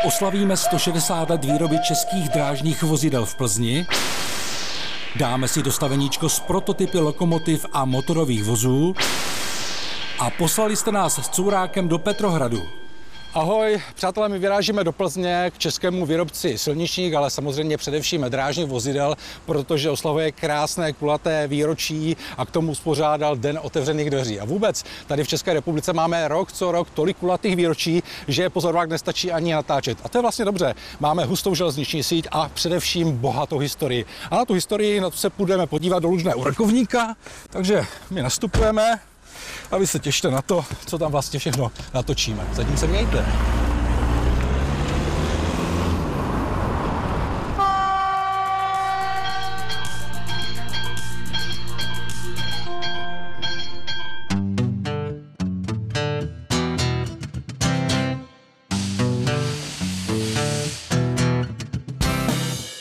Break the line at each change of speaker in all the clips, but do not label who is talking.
Oslavíme 160 let výroby českých drážních vozidel v Plzni. Dáme si dostaveníčko s prototypy lokomotiv a motorových vozů. A poslali jste nás s Courákem do Petrohradu. Ahoj, přátelé, my vyrážíme do Plzně k českému výrobci silničních, ale samozřejmě především drážních vozidel, protože oslavuje krásné kulaté výročí a k tomu uspořádal Den otevřených dveří. A vůbec tady v České republice máme rok co rok tolik kulatých výročí, že pozorovák nestačí ani natáčet. A to je vlastně dobře. Máme hustou železniční síť a především bohatou historii. A na tu historii na to se půjdeme podívat do Lužné u Rakovníka, takže my nastupujeme. A vy se těšte na to, co tam vlastně všechno natočíme. Zatím se mějte.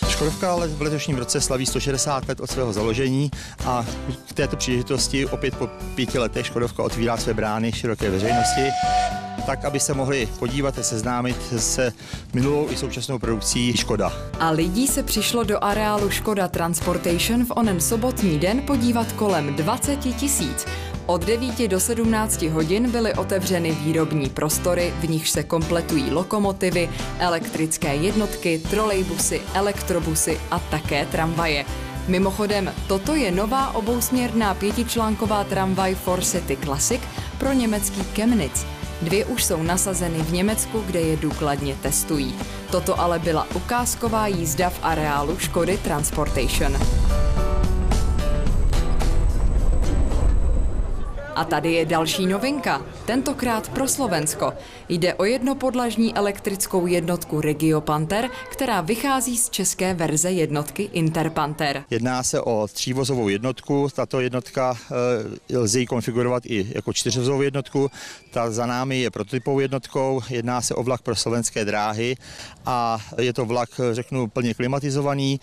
Škodovka ale v letošním roce slaví 160 let od svého založení a k této příležitosti opět po 5 letech Škodovka otvírá své brány široké veřejnosti, tak, aby se mohli podívat a seznámit se minulou i současnou produkcí Škoda.
A lidí se přišlo do areálu Škoda Transportation v onen sobotní den podívat kolem 20 000. Od 9 do 17 hodin byly otevřeny výrobní prostory, v nichž se kompletují lokomotivy, elektrické jednotky, trolejbusy, elektrobusy a také tramvaje. Mimochodem, toto je nová obousměrná 5článková tramvaj ForCity Classic pro německý Chemnitz. 2 už jsou nasazeny v Německu, kde je důkladně testují. Toto ale byla ukázková jízda v areálu Škody Transportation. A tady je další novinka, tentokrát pro Slovensko. Jde o jednopodlažní elektrickou jednotku Regio Panther, která vychází z české verze jednotky Interpanther.
Jedná se o 3vozovou jednotku, tato jednotka lze ji konfigurovat i jako 4vozovou jednotku. Ta za námi je prototypovou jednotkou, jedná se o vlak pro slovenské dráhy a je to vlak, řeknu, plně klimatizovaný,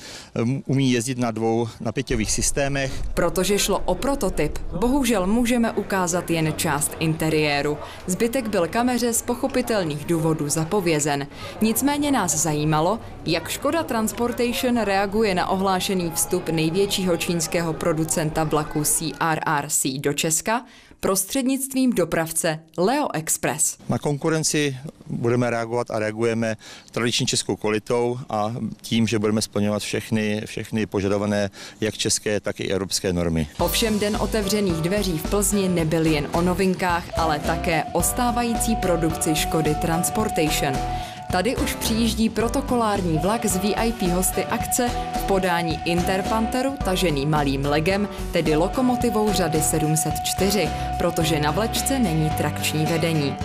umí jezdit na 2 napěťových systémech.
Protože šlo o prototyp, bohužel můžeme ukázat jen část interiéru. Zbytek byl kameře z pochopitelných důvodů zapovězen. Nicméně nás zajímalo, jak Škoda Transportation reaguje na ohlášený vstup největšího čínského producenta vlaků CRRC do Česka prostřednictvím dopravce Leo Express.
Na konkurenci budeme reagovat a reagujeme tradiční českou kvalitou a tím, že budeme splňovat všechny požadované jak české, tak i evropské normy.
Ovšem Den otevřených dveří v Plzni nebyl jen o novinkách, ale také o stávající produkci Škody Transportation. Tady už přijíždí protokolární vlak z VIP hosty akce v podání Interpantheru tažený malým legem, tedy lokomotivou řady 704, protože na vlečce není trakční vedení.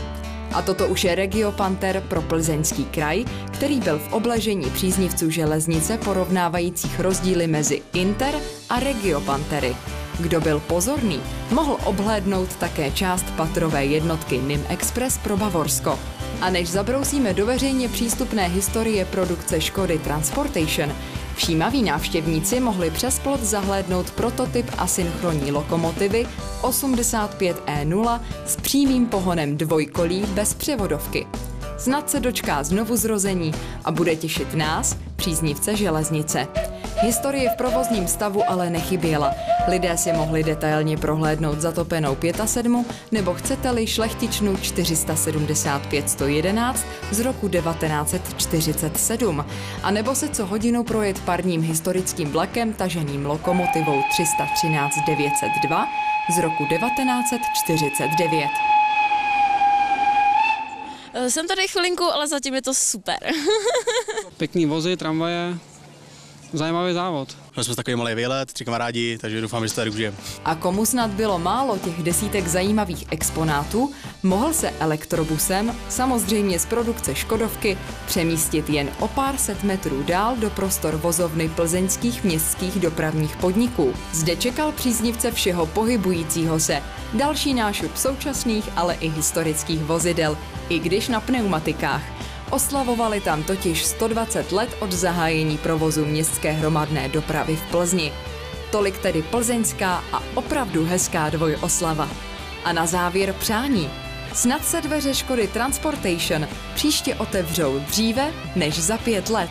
A toto už je Regio Panther pro Plzeňský kraj, který byl v obležení příznivců železnice porovnávajících rozdíly mezi Inter a Regio Panthery. Kdo byl pozorný, mohl obhlédnout také část patrové jednotky NIM Express pro Bavorsko. A než zabrousíme do veřejně přístupné historie produkce Škody Transportation, všímaví návštěvníci mohli přes plot zahlédnout prototyp asynchronní lokomotivy 85E0 s přímým pohonem dvojkolí bez převodovky. Snad se dočká znovuzrození a bude těšit nás, příznivce železnice. Historie v provozním stavu ale nechyběla. Lidé si mohli detailně prohlédnout zatopenou 7 nebo chcete-li šlechtičnu 475-111 z roku 1947. A nebo se co hodinu projet parním historickým vlakem taženým lokomotivou 313-902 z roku 1949.
Jsem tady chvilinku, ale zatím je to super.
Pěkný vozy, tramvaje, zajímavý závod.
Měli jsme takový malý výlet, 3 kamarádi, takže doufám, že se tady užijeme.
A komu snad bylo málo těch desítek zajímavých exponátů, mohl se elektrobusem, samozřejmě z produkce Škodovky, přemístit jen o pár set metrů dál do prostor vozovny plzeňských městských dopravních podniků. Zde čekal příznivce všeho pohybujícího se, další nášup současných, ale i historických vozidel, i když na pneumatikách. Oslavovali tam totiž 120 let od zahájení provozu městské hromadné dopravy v Plzni. Tolik tedy plzeňská a opravdu hezká dvojoslava. A na závěr přání. Snad se dveře Škody Transportation příště otevřou dříve než za 5 let.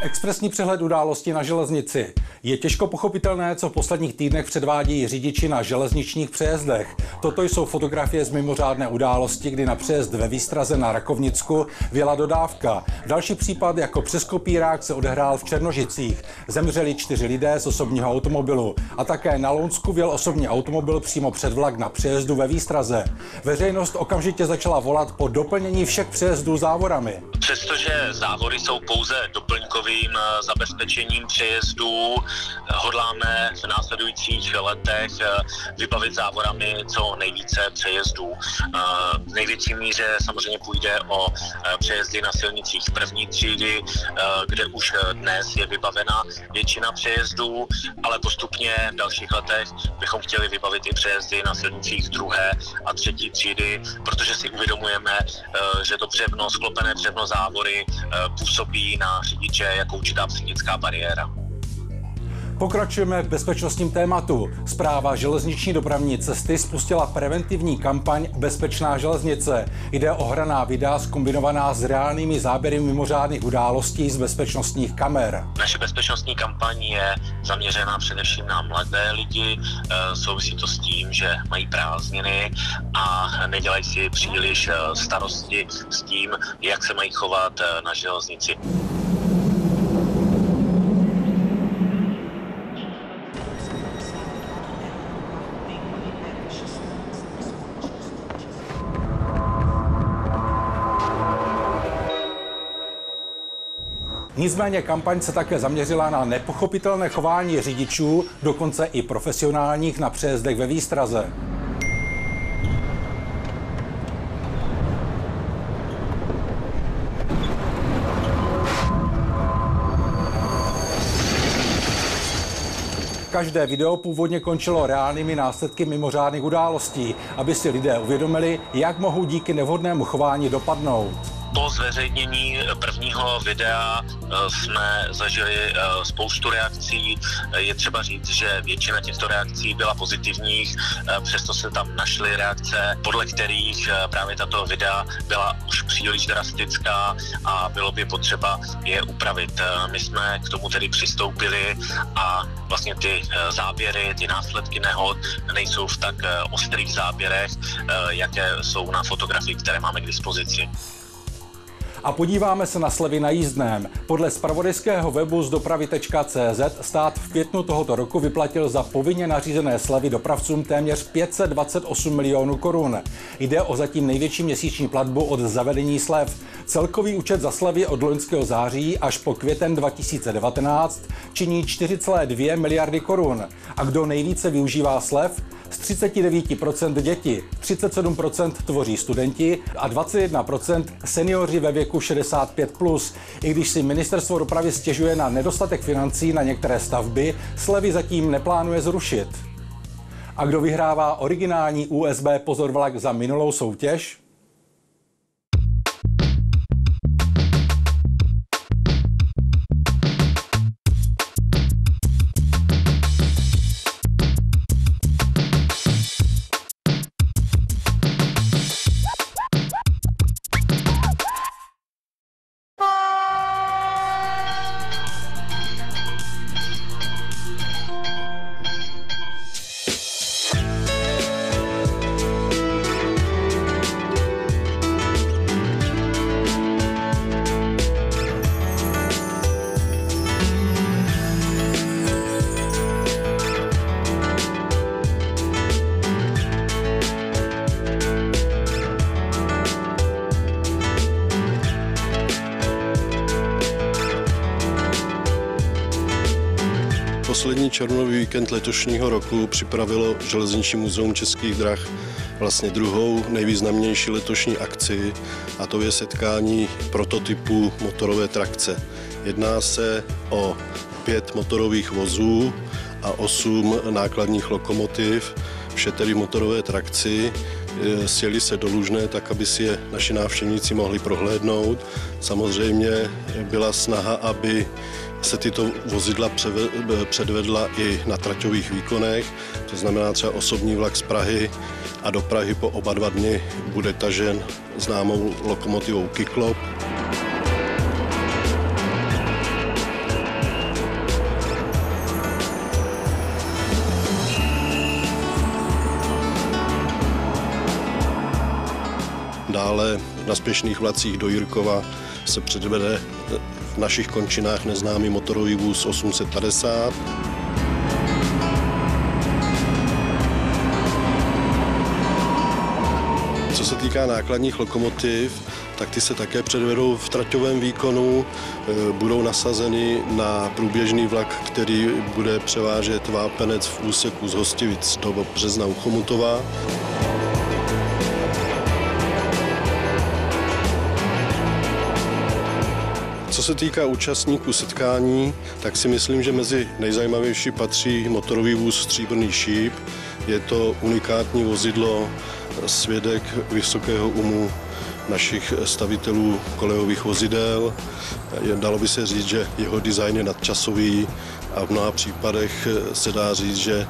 Expresní přehled událostí na železnici. Je těžko pochopitelné, co v posledních týdnech předvádí řidiči na železničních přejezdech. Toto jsou fotografie z mimořádné události, kdy na přejezd ve Výstraze na Rakovnicku vjela dodávka. Další případ jako přes kopírák se odehrál v Černožicích. Zemřeli 4 lidé z osobního automobilu. A také na Lounsku vjel osobní automobil přímo před vlak na přejezdu ve Výstraze. Veřejnost okamžitě začala volat po doplnění všech přejezdů závorami.
Přestože závory jsou pouze doplňkovým zabezpečením přejezdů, hodláme v následujících letech vybavit závorami co nejvíce přejezdů. V největší míře samozřejmě půjde o přejezdy na silnicích první třídy, kde už dnes je vybavena většina přejezdů, ale postupně v dalších letech bychom chtěli vybavit i přejezdy na silnicích druhé a třetí třídy, protože si uvědomujeme, že to břevno, sklopené břevno závory působí na řidiče jako určitá psychická bariéra.
Pokračujeme v bezpečnostním tématu. Správa železniční dopravní cesty spustila preventivní kampaň Bezpečná železnice. Jde o hraná videa zkombinovaná s reálnými záběry mimořádných událostí z bezpečnostních kamer.
Naše bezpečnostní kampaň je zaměřená především na mladé lidi. Souvisí to s tím, že mají prázdniny a nedělají si příliš starosti s tím, jak se mají chovat na železnici.
Nicméně kampaň se také zaměřila na nepochopitelné chování řidičů, dokonce i profesionálních na přejezdech ve Výstraze. Každé video původně končilo reálnými následky mimořádných událostí, aby si lidé uvědomili, jak mohou díky nevhodnému chování dopadnout.
Po zveřejnění prvního videa jsme zažili spoustu reakcí. Je třeba říct, že většina těchto reakcí byla pozitivních, přesto se tam našly reakce, podle kterých právě tato videa byla už příliš drastická a bylo by potřeba je upravit. My jsme k tomu tedy přistoupili a vlastně ty záběry, ty následky nehod nejsou v tak ostrých záběrech, jaké jsou na fotografii, které máme k dispozici.
A podíváme se na slevy na jízdném. Podle zpravodajského webu zdopravy.cz stát v květnu tohoto roku vyplatil za povinně nařízené slevy dopravcům téměř 528 milionů korun. Jde o zatím největší měsíční platbu od zavedení slev. Celkový účet za slevy od loňského září až po květen 2019 činí 4,2 miliardy korun. A kdo nejvíce využívá slev? Z 39% děti, 37% tvoří studenti a 21% seniori ve věku 65+. I když si ministerstvo dopravy stěžuje na nedostatek financí na některé stavby, slevy zatím neplánuje zrušit. A kdo vyhrává originální USB pozorvlak za minulou soutěž?
Poslední červnový víkend letošního roku připravilo Železniční muzeum Českých drah vlastně druhou nejvýznamnější letošní akci, a to je setkání prototypů motorové trakce. Jedná se o 5 motorových vozů a 8 nákladních lokomotiv, vše tedy v motorové trakci. sjeli se do Lužné, tak aby si je naši návštěvníci mohli prohlédnout. Samozřejmě byla snaha, aby se tyto vozidla předvedla i na traťových výkonech, to znamená třeba osobní vlak z Prahy a do Prahy po oba 2 dny bude tažen známou lokomotivou Kyklop. Dále na spěšných vlacích do Jirkova se předvede v našich končinách neznámý motorový vůz 850. Co se týká nákladních lokomotiv, tak ty se také předvedou v traťovém výkonu, budou nasazeny na průběžný vlak, který bude převážet vápenec v úseku z Hostivic do Března u Chomutova. Co se týká účastníků setkání, tak si myslím, že mezi nejzajímavější patří motorový vůz Stříbrný šíp. Je to unikátní vozidlo, svědek vysokého umu našich stavitelů kolejových vozidel. Dalo by se říct, že jeho design je nadčasový a v mnoha případech se dá říct, že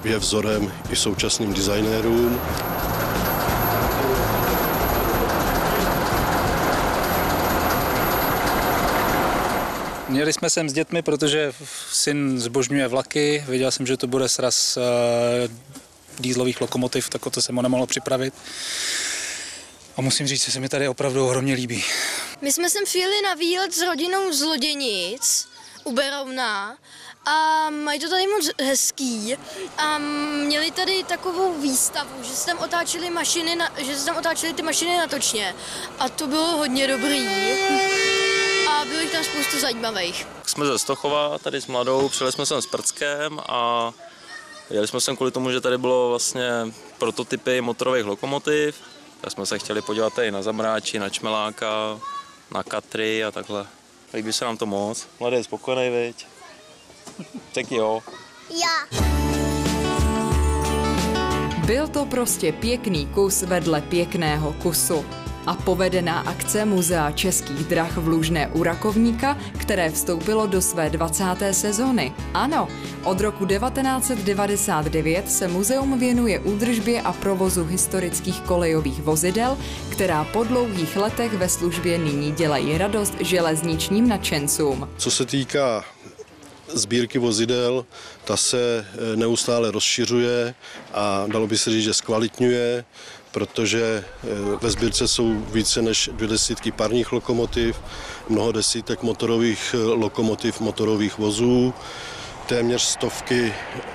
je vzorem i současným designérům.
Měli jsme sem s dětmi, protože syn zbožňuje vlaky. Věděl jsem, že to bude sraz dýzlových lokomotiv, tak o to jsem ho nemohl připravit. A musím říct, že se mi tady opravdu ohromně líbí.
My jsme sem přijeli na výlet s rodinou z Loděnic u Berouna a mají to tady moc hezký. A měli tady takovou výstavu, že se tam otáčely ty mašiny natočně. A to bylo hodně dobrý. A bylo jich tam spoustu zajímavých.
Jsme ze Stochova, tady s mladou, přijeli jsme sem s Prckem a jeli jsme sem kvůli tomu, že tady bylo vlastně prototypy motorových lokomotiv. Tak jsme se chtěli podívat tady na Zamráči, na Čmeláka, na Katry a takhle. Líbí se nám to moc. Mladý je spokojený, viď? Tak jo.
Já.
Byl to prostě pěkný kus vedle pěkného kusu. A povedená akce Muzea českých drah v Lužné u Rakovníka, které vstoupilo do své 20. sezóny. Ano, od roku 1999 se muzeum věnuje údržbě a provozu historických kolejových vozidel, která po dlouhých letech ve službě nyní dělají radost železničním nadšencům.
Co se týká sbírky vozidel, ta se neustále rozšiřuje a dalo by se říct, že zkvalitňuje, protože ve sbírce jsou více než 200 parních lokomotiv, mnoho desítek motorových lokomotiv, motorových vozů, téměř 100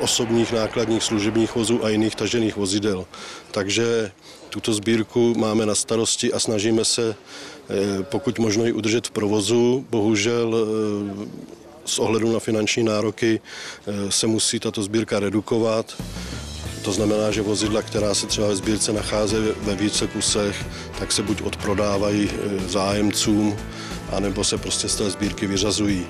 osobních nákladních služebních vozů a jiných tažených vozidel. Takže tuto sbírku máme na starosti a snažíme se pokud možno ji udržet v provozu. Bohužel z ohledu na finanční nároky se musí tato sbírka redukovat. To znamená, že vozidla, která se třeba ve sbírce nacházejí ve více kusech, tak se buď odprodávají zájemcům, anebo se prostě z té sbírky vyřazují.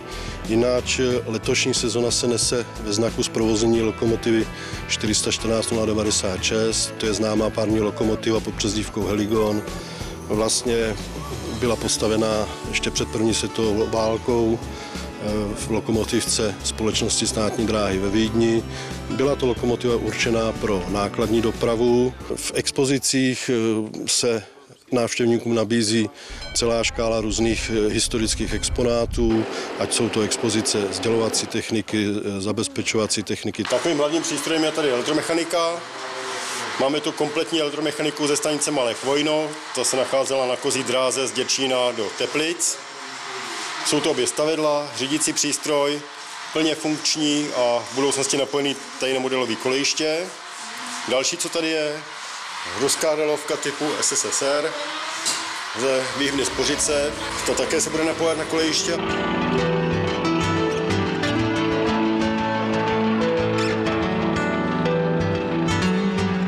Jináč letošní sezona se nese ve znaku zprovoznění lokomotivy 414 096, to je známá parní lokomotiva pod přezdívkou Heligon. Vlastně byla postavená ještě před první světovou válkou v lokomotivce společnosti Státní dráhy ve Vídni. Byla to lokomotiva určená pro nákladní dopravu. V expozicích se návštěvníkům nabízí celá škála různých historických exponátů, ať jsou to expozice sdělovací techniky, zabezpečovací techniky.
Takovým hlavním přístrojem je tady elektromechanika. Máme tu kompletní elektromechaniku ze stanice Malé Chvojno, ta se nacházela na kozí dráze z Děčína do Teplic. Jsou to obě stavidla, řídící přístroj, plně funkční a v budoucnosti napojený tady na modelový kolejiště. Další, co tady je, ruská relovka typu SSSR ze výhybny Spořice, to také se bude napojit na kolejiště.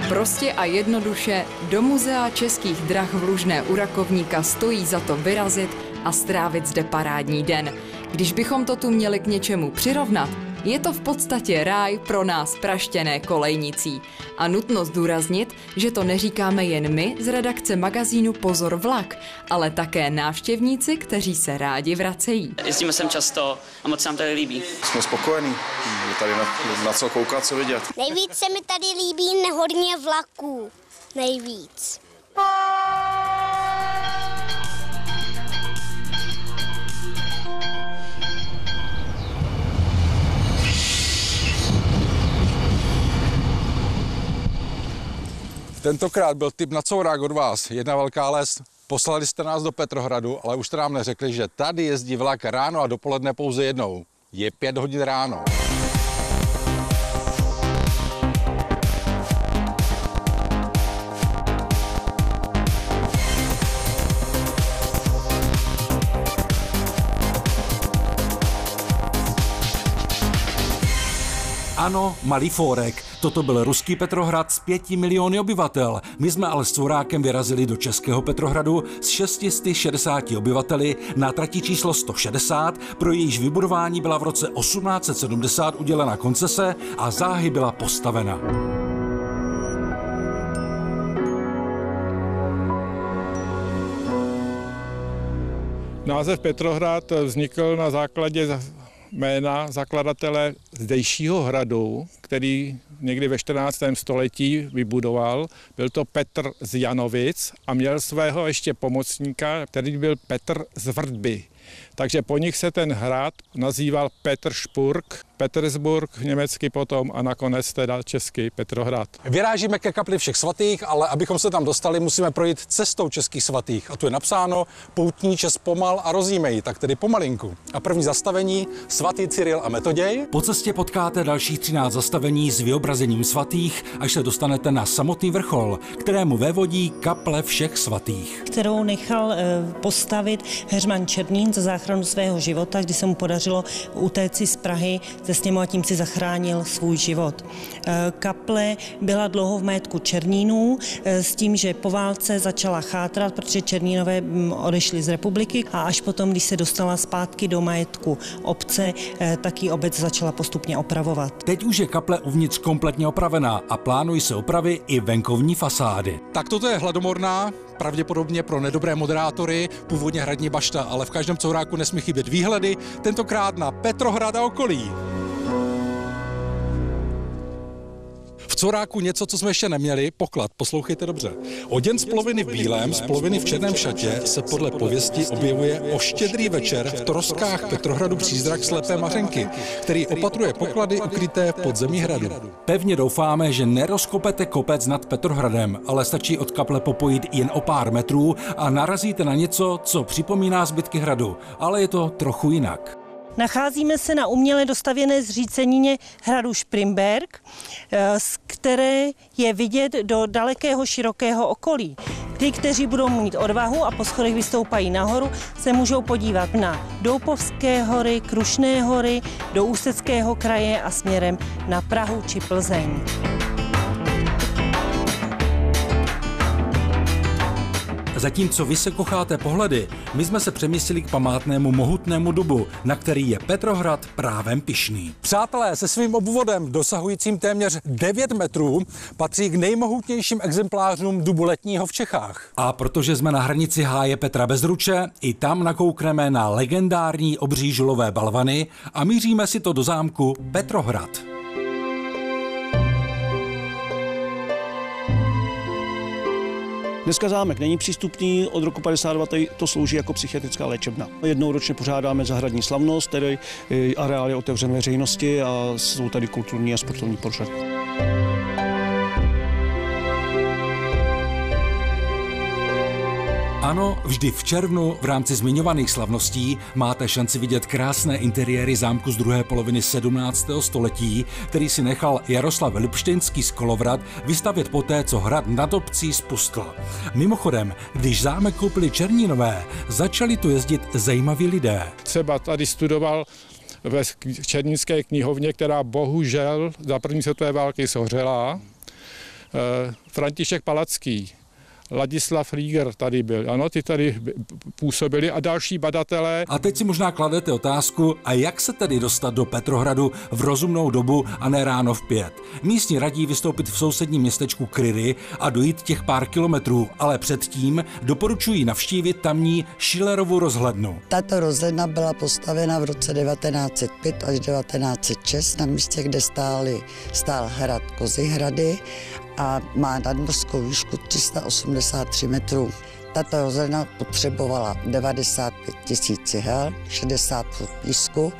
Prostě a jednoduše do Muzea českých drah v Lužné u Rakovníka stojí za to vyrazit a strávit zde parádní den. Když bychom to tu měli k něčemu přirovnat, Je to v podstatě ráj pro nás praštěné kolejnicí. A nutno zdůraznit, že to neříkáme jen my z redakce magazínu Pozor vlak, ale také návštěvníci, kteří se rádi vracejí.
Jezdíme sem často a moc se nám tady líbí.
Jsme spokojení, je tady na co koukat, co vidět.
Nejvíc se mi tady líbí hodně vlaků. Nejvíc.
Tentokrát byl tip na courák od vás. Jedna velká les. Poslali jste nás do Petrohradu, ale už jste nám neřekli, že tady jezdí vlak ráno a dopoledne pouze jednou. Je 5 hodin ráno.
Ano, malý fórek. Toto byl ruský Petrohrad s 5 miliony obyvatel. My jsme ale s courákem vyrazili do českého Petrohradu s 660 obyvateli na trati číslo 160, pro jejíž vybudování byla v roce 1870 udělena koncese a záhy byla postavena.
Název Petrohrad vznikl na základě jména zakladatele zdejšího hradu, který někdy ve 14. století vybudoval. Byl to Petr z Janovic a měl svého ještě pomocníka, který byl Petr z Vrdby. Takže po nich se ten hrad nazýval Petersburg, Petersburg německy potom a nakonec teda český Petrohrad.
Vyrážíme ke kapli Všech svatých, ale abychom se tam dostali, musíme projít cestou českých svatých. A tu je napsáno poutníče zpomal a rozjímej, tak tedy pomalinku. A první zastavení svatý Cyril a Metoděj.
Po cestě potkáte dalších 13 zastavení s vyobrazením svatých, až se dostanete na samotný vrchol, kterému vévodí kaple Všech svatých.
Kterou nechal postavit heřman Černín za záchranu svého života, kdy se mu podařilo utéci z Prahy ze sněmu a tím si zachránil svůj život. Kaple byla dlouho v majetku Černínů s tím, že po válce začala chátrat, protože Černínové odešli z republiky a až potom, když se dostala zpátky do majetku obce, tak ji obec začala postupně opravovat.
Teď už je kaple uvnitř kompletně opravená a plánují se opravy i venkovní fasády.
Tak toto je Hladomorná, pravděpodobně pro nedobré moderátory, původně hradní bašta, ale v každém couráku nesmí chybět výhledy, tentokrát na Petrohrad a okolí. V couráku něco, co jsme ještě neměli, poklad, poslouchejte dobře. Oděn z ploviny v bílém, z ploviny v černém šatě se podle pověsti objevuje o Štědrý večer v troskách Petrohradu přízrak slepé Mařenky, který opatruje poklady ukryté v podzemí hradu.
Pevně doufáme, že nerozkopete kopec nad Petrohradem, ale stačí od kaple popojit jen o pár metrů a narazíte na něco, co připomíná zbytky hradu, ale je to trochu jinak.
Nacházíme se na uměle dostavěné zřícenině hradu Šprimberk, z které je vidět do dalekého širokého okolí. Ty, kteří budou mít odvahu a po schodech vystoupají nahoru, se můžou podívat na Doupovské hory, Krušné hory, do Ústeckého kraje a směrem na Prahu či Plzeň.
Zatímco vy se kocháte pohledy, my jsme se přemístili k památnému mohutnému dubu, na který je Petrohrad právem pyšný.
Přátelé, se svým obvodem dosahujícím téměř 9 metrů patří k nejmohutnějším exemplářům dubu letního v Čechách.
A protože jsme na hranici háje Petra Bezruče, i tam nakoukneme na legendární obří žulové balvany a míříme si to do zámku Petrohrad.
Dneska zámek není přístupný, od roku 52 to slouží jako psychiatrická léčebna. Jednou ročně pořádáme zahradní slavnost, tedy areál je otevřen veřejnosti a jsou tady kulturní a sportovní pořady.
Ano, vždy v červnu v rámci zmiňovaných slavností máte šanci vidět krásné interiéry zámku z druhé poloviny 17. století, který si nechal Jaroslav Lipštejnský z Kolovrat vystavět poté, co hrad nad obcí spustl. Mimochodem, když zámek koupili Černínové, začali tu jezdit zajímaví lidé.
Třeba tady studoval ve Černínské knihovně, která bohužel za první světové války shořela, František Palacký. Ladislav Rieger tady byl, ano, ty tady působili a další badatelé.
A teď si možná kladete otázku, a jak se tedy dostat do Petrohradu v rozumnou dobu a ne ráno v 5? Místní radí vystoupit v sousedním městečku Kryry a dojít těch pár kilometrů, ale předtím doporučují navštívit tamní Schillerovu rozhlednu.
Tato rozhledna byla postavena v roce 1905 až 1906 na místě, kde stál hrad Kozihrady a má nadmořskou výšku 383 metrů. Tato rozhledna potřebovala 95 000 cihel, 60 fut písku,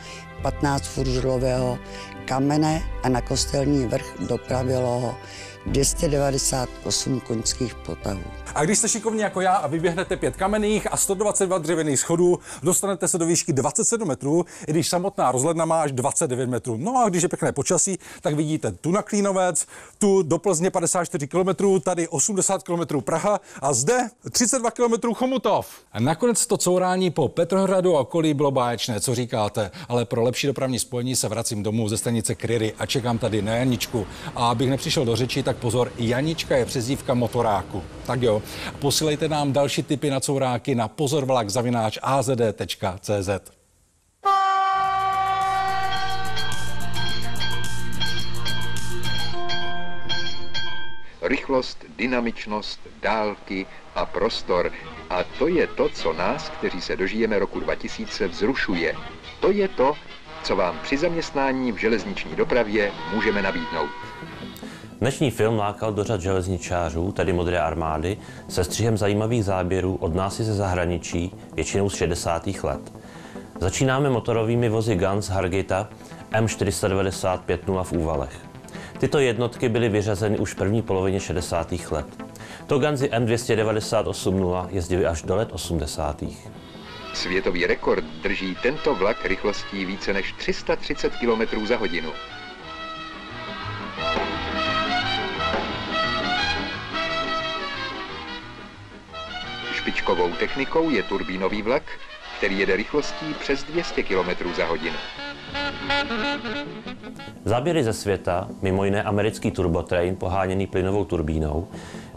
15 fut žulového kamene a na kostelní vrch dopravilo 298 koňských potahů.
A když jste šikovní jako já a vyběhnete 5 kamenných a 122 dřevěných schodů, dostanete se do výšky 27 metrů, i když samotná rozhledna má až 29 metrů. No a když je pěkné počasí, tak vidíte tu na Klínovec, tu do Plzně 54 km, tady 80 km Praha a zde 32 km Chomutov. A nakonec to courání po Petrohradu a okolí bylo báječné, co říkáte, ale pro lepší dopravní spojení se vracím domů ze stanice Kryry a čekám tady na Janičku. A abych nepřišel do řeči, tak pozor, Janička je přezdívka motoráku. Tak jo, posílejte nám další tipy na couráky na pozorvlak@azd.cz.
Rychlost, dynamičnost, dálky a prostor. A to je to, co nás, kteří se dožijeme roku 2000, vzrušuje. To je to, co vám při zaměstnání v železniční dopravě můžeme nabídnout.
Dnešní film lákal do řad železničářů, tedy Modré armády, se střihem zajímavých záběrů od nás i ze zahraničí, většinou z 60. let. Začínáme motorovými vozy Ganz Hargita M495-0 v Úvalech. Tyto jednotky byly vyřazeny už v první polovině 60. let. Togansy M298-0 jezdily až do let 80.
Světový rekord drží tento vlak rychlostí více než 330 km za hodinu. Špičkovou technikou je turbínový vlak, který jede rychlostí přes 200 km za hodinu.
Záběry ze světa, mimo jiné americký turbotrain poháněný plynovou turbínou,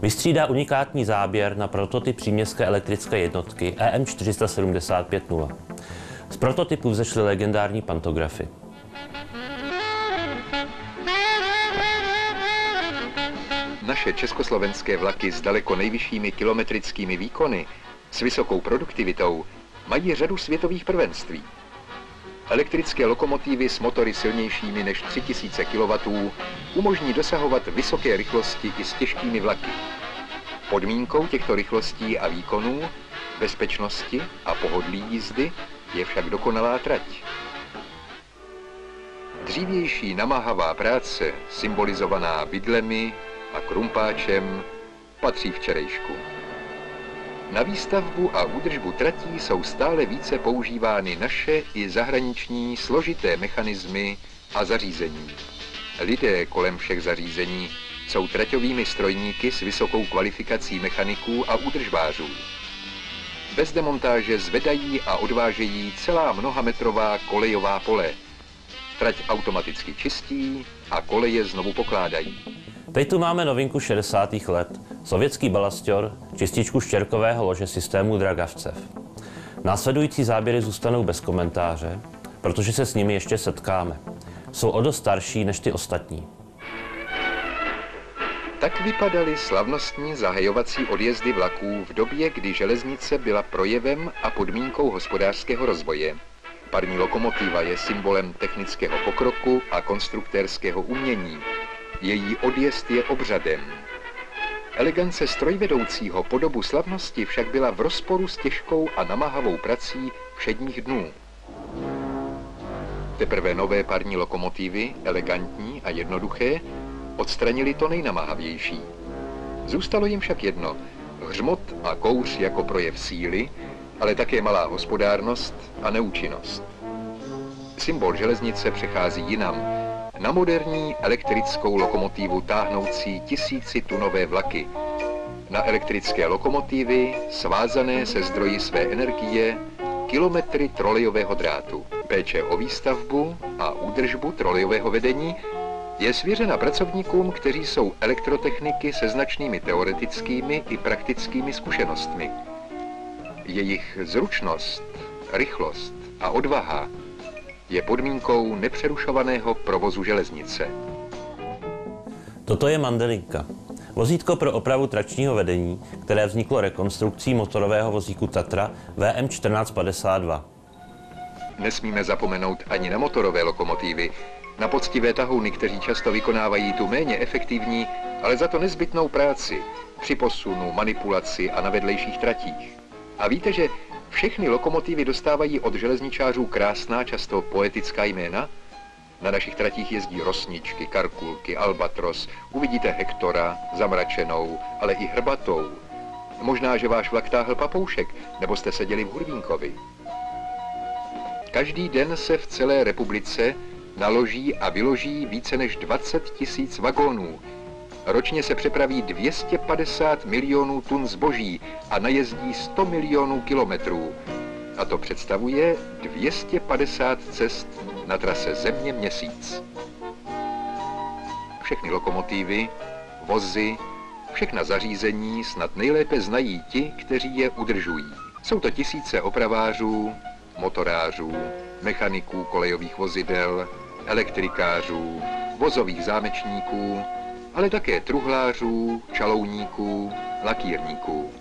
vystřídá unikátní záběr na prototyp příměstské elektrické jednotky EM475-0. Z prototypu vzešly legendární pantografy.
Naše československé vlaky s daleko nejvyššími kilometrickými výkony, s vysokou produktivitou, mají řadu světových prvenství. Elektrické lokomotivy s motory silnějšími než 3000 kW umožní dosahovat vysoké rychlosti i s těžkými vlaky. Podmínkou těchto rychlostí a výkonů, bezpečnosti a pohodlí jízdy je však dokonalá trať. Dřívější namáhavá práce, symbolizovaná vidlemi a krumpáčem, patří včerejšku. Na výstavbu a údržbu tratí jsou stále více používány naše i zahraniční složité mechanismy a zařízení. Lidé kolem všech zařízení jsou traťovými strojníky s vysokou kvalifikací mechaniků a údržbářů. Bez demontáže zvedají a odvážejí celá mnohametrová kolejová pole. Trať automaticky čistí a koleje znovu pokládají.
Teď tu máme novinku 60. let. Sovětský balasťor, čističku štěrkového lože systému Dragavcev. Následující záběry zůstanou bez komentáře, protože se s nimi ještě setkáme. Jsou o dost starší než ty ostatní.
Tak vypadaly slavnostní zahajovací odjezdy vlaků v době, kdy železnice byla projevem a podmínkou hospodářského rozvoje. Parní lokomotiva je symbolem technického pokroku a konstruktérského umění. Její odjezd je obřadem. Elegance strojvedoucího po dobu slavnosti však byla v rozporu s těžkou a namáhavou prací všedních dnů. Teprve nové parní lokomotivy, elegantní a jednoduché, odstranili to nejnamáhavější. Zůstalo jim však jedno, hřmot a kouř jako projev síly, ale také malá hospodárnost a neúčinnost. Symbol železnice přechází jinam, na moderní elektrickou lokomotivu táhnoucí tisícitunové vlaky, na elektrické lokomotivy svázané se zdroji své energie kilometry trolejového drátu, péče o výstavbu a údržbu trolejového vedení Je svěřena pracovníkům, kteří jsou elektrotechniky se značnými teoretickými i praktickými zkušenostmi. Jejich zručnost, rychlost a odvaha je podmínkou nepřerušovaného provozu železnice.
Toto je Mandelinka. Vozítko pro opravu tračního vedení, které vzniklo rekonstrukcí motorového vozíku Tatra VM 1452.
Nesmíme zapomenout ani na motorové lokomotivy, na poctivé tahouny, kteří často vykonávají tu méně efektivní, ale za to nezbytnou práci při posunu, manipulaci a na vedlejších tratích. A víte, že všechny lokomotivy dostávají od železničářů krásná, často poetická jména? Na našich tratích jezdí Rosničky, Karkulky, Albatros, uvidíte Hektora, Zamračenou, ale i Hrbatou. Možná, že váš vlak táhl Papoušek, nebo jste seděli v Hurvínkovi. Každý den se v celé republice naloží a vyloží více než 20 000 vagónů. Ročně se přepraví 250 milionů tun zboží a najezdí 100 milionů kilometrů. A to představuje 250 cest na trase Země-Měsíc. Všechny lokomotivy, vozy, všechna zařízení snad nejlépe znají ti, kteří je udržují. Jsou to tisíce opravářů, motorářů, mechaniků kolejových vozidel, elektrikářů, vozových zámečníků, ale také truhlářů, čalouníků, lakírníků.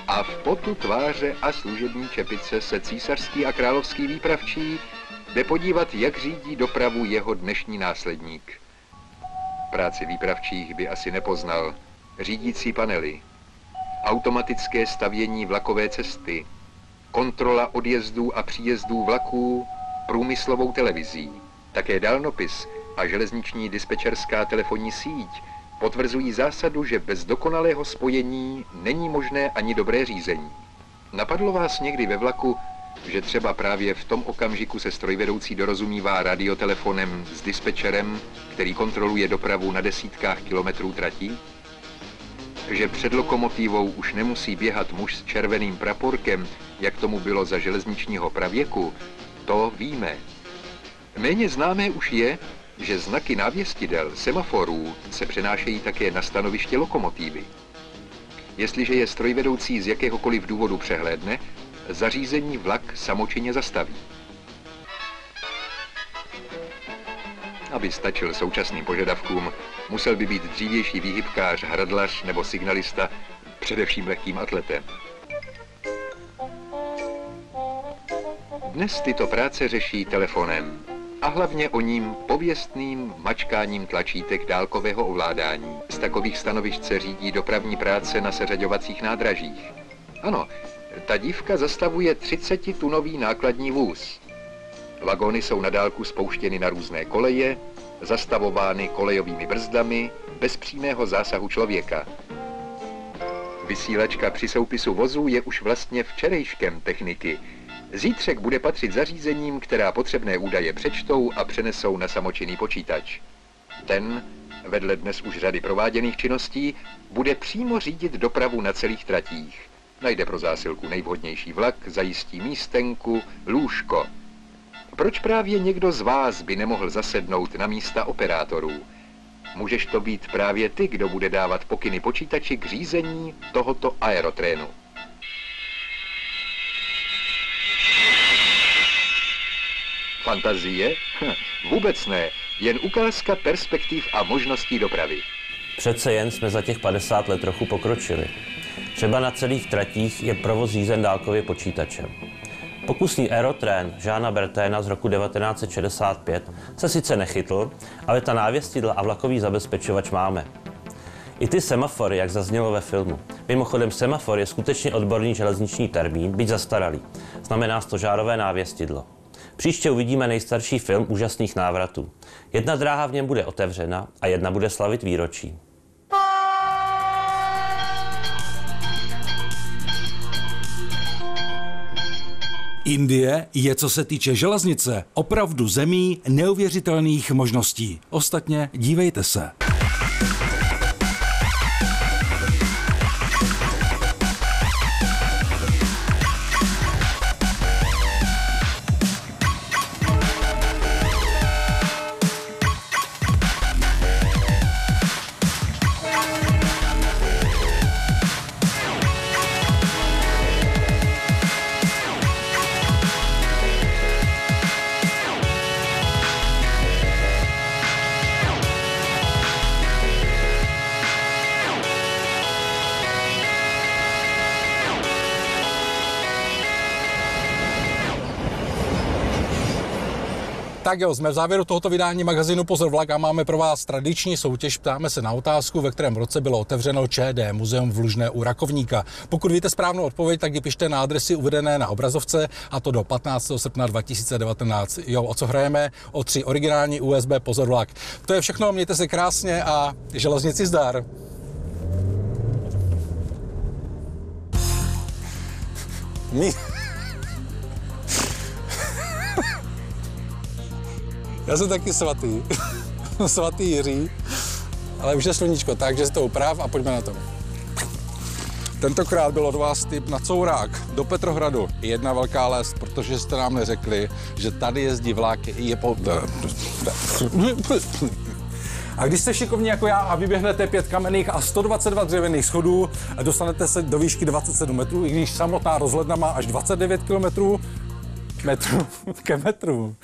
A v potu tváře a služební čepice se císařský a královský výpravčí jde podívat, jak řídí dopravu jeho dnešní následník. Práci výpravčích by asi nepoznal. Řídící panely, automatické stavění vlakové cesty, kontrola odjezdů a příjezdů vlaků průmyslovou televizí. Také dálnopis a železniční dispečerská telefonní síť potvrzují zásadu, že bez dokonalého spojení není možné ani dobré řízení. Napadlo vás někdy ve vlaku, že třeba právě v tom okamžiku se strojvedoucí dorozumívá radiotelefonem s dispečerem, který kontroluje dopravu na desítkách kilometrů tratí? Že před lokomotivou už nemusí běhat muž s červeným praporkem, jak tomu bylo za železničního pravěku, to víme. Méně známé už je, že znaky návěstidel, semaforů se přenášejí také na stanoviště lokomotivy. Jestliže je strojvedoucí z jakéhokoliv důvodu přehlédne, zařízení vlak samočinně zastaví. Aby stačil současným požadavkům, musel by být dřívější výhybkář, hradlař nebo signalista, především lehkým atletem. Dnes tyto práce řeší telefonem a hlavně o ním pověstným mačkáním tlačítek dálkového ovládání. Z takových stanovišť se řídí dopravní práce na seřaďovacích nádražích. Ano, ta dívka zastavuje 30-tunový nákladní vůz. Vagóny jsou na dálku spouštěny na různé koleje, zastavovány kolejovými brzdami, bez přímého zásahu člověka. Vysílačka při soupisu vozů je už vlastně včerejškem techniky. Zítřek bude patřit zařízením, která potřebné údaje přečtou a přenesou na samočinný počítač. Ten, vedle dnes už řady prováděných činností, bude přímo řídit dopravu na celých tratích. Najde pro zásilku nejvhodnější vlak, zajistí místenku, lůžko. Proč právě někdo z vás by nemohl zasednout na místa operátorů? Můžeš to být právě ty, kdo bude dávat pokyny počítači k řízení tohoto aerotrénu. Fantazie? Vůbec ne, jen ukázka perspektiv a možností dopravy.
Přece jen jsme za těch 50 let trochu pokročili. Třeba na celých tratích je provoz řízen dálkově počítačem. Pokusný aerotrén Jeana Berténa z roku 1965 se sice nechytl, ale ta návěstidla a vlakový zabezpečovač máme. I ty semafory, jak zaznělo ve filmu. Mimochodem semafor je skutečně odborný železniční termín, byť zastaralý. Znamená stožárové návěstidlo. Příště uvidíme nejstarší film úžasných návratů. Jedna dráha v něm bude otevřena a jedna bude slavit výročí.
Indie je, co se týče železnice, opravdu zemí neuvěřitelných možností. Ostatně dívejte se.
Tak jo, jsme v závěru tohoto vydání magazínu Pozor vlak a máme pro vás tradiční soutěž. Ptáme se na otázku, ve kterém roce bylo otevřeno ČD muzeum v Lužné u Rakovníka. Pokud víte správnou odpověď, tak ji pište na adresy uvedené na obrazovce, a to do 15. srpna 2019. Jo, o co hrajeme? O 3 originální USB Pozor vlak. To je všechno, mějte se krásně a železnici zdar. Já jsem taky svatý. Svatý Jiří. Ale už je sluníčko, takže si to uprav a pojďme na to. Tentokrát byl od vás tip na courák do Petrohradu. Jedna velká lest, protože jste nám neřekli, že tady jezdí vlak. A když jste šikovní jako já a vyběhnete 5 kamenných a 122 dřevěných schodů, dostanete se do výšky 27 metrů, i když samotná rozhledna má až 29 kilometrů. Metru.